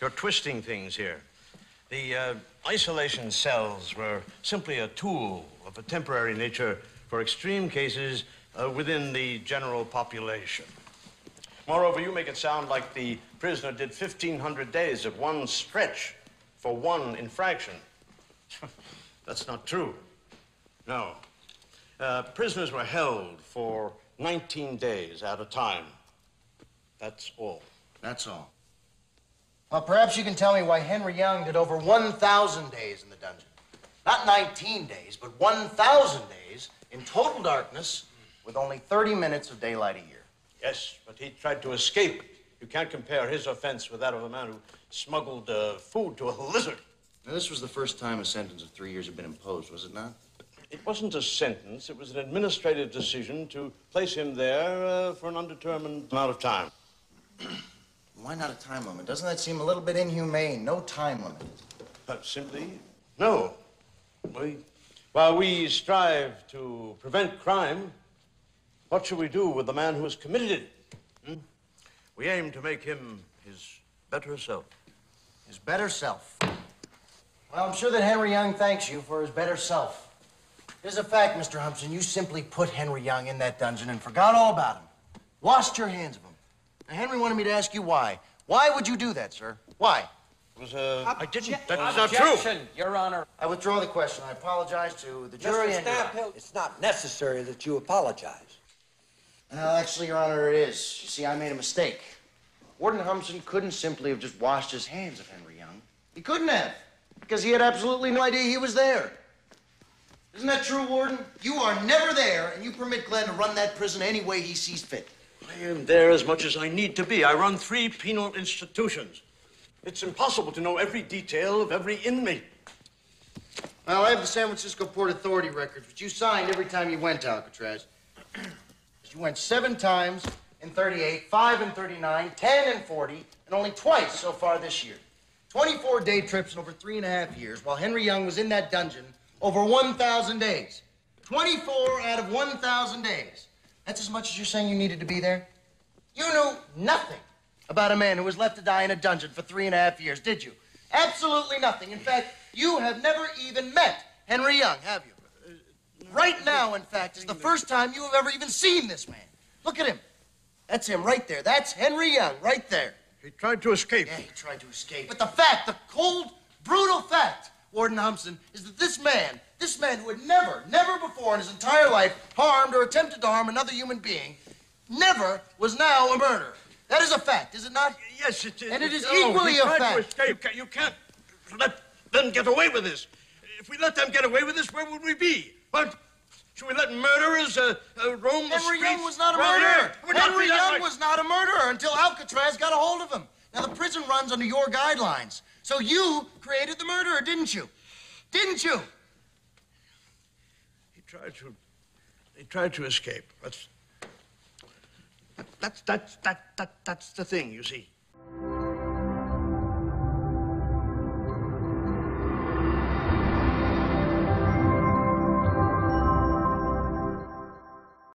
You're twisting things here. The isolation cells were simply a tool of a temporary nature for extreme cases within the general population. Moreover, you make it sound like the prisoner did 1,500 days at one stretch for one infraction. That's not true. No. Prisoners were held for 19 days at a time. That's all. That's all. Well, perhaps you can tell me why Henry Young did over 1,000 days in the dungeon. Not 19 days, but 1,000 days in total darkness with only 30 minutes of daylight a year. Yes, but he tried to escape. You can't compare his offense with that of a man who smuggled food to a lizard. Now, this was the first time a sentence of 3 years had been imposed, was it not? It wasn't a sentence. It was an administrative decision to place him there for an undetermined amount of time. Why not a time limit? Doesn't that seem a little bit inhumane? No time limit. Simply, no. While we strive to prevent crime, what should we do with the man who has committed it? We aim to make him his better self. His better self? Well, I'm sure that Henry Young thanks you for his better self. It is a fact, Mr. Humpson, you simply put Henry Young in that dungeon and forgot all about him. Washed your hands of him. Now, Henry wanted me to ask you why. Why would you do that, sir? Why? It was, I didn't. That's not true. Objection, Your Honor. I withdraw the question. I apologize to the jury and... Mr. Stamphill, it's not necessary that you apologize. Well, actually, Your Honor, it is. You see, I made a mistake. Warden Humpson couldn't simply have just washed his hands of Henry Young. He couldn't have, because he had absolutely no idea he was there. Isn't that true, Warden? You are never there, and you permit Glenn to run that prison any way he sees fit. I am there as much as I need to be. I run 3 penal institutions. It's impossible to know every detail of every inmate. Well, I have the San Francisco Port Authority records, which you signed every time you went to Alcatraz. You went 7 times in 38, 5 in 39, 10 in 40, and only twice so far this year. 24 day trips in over 3.5 years, while Henry Young was in that dungeon over 1,000 days. 24 out of 1,000 days. That's as much as you're saying you needed to be there? You knew nothing about a man who was left to die in a dungeon for 3.5 years, did you? Absolutely nothing. In fact, you have never even met Henry Young, have you? Right now, in fact, is the first time you have ever even seen this man. Look at him. That's him right there. That's Henry Young right there. He tried to escape. Yeah, he tried to escape. But the fact, the cold, brutal fact, Warden Humpson, is that this man who had never before in his entire life harmed or attempted to harm another human being, never was now a murderer. That is a fact, is it not? Yes, it is. And it is equally a fact. You can't let them get away with this. If we let them get away with this, where would we be? What? Should we let murderers roam the streets? Henry Young was not a murderer. Henry Young was not a murderer until Alcatraz got a hold of him. Now, the prison runs under your guidelines. So you created the murderer, didn't you? Didn't you? He tried to escape. That's the thing, you see.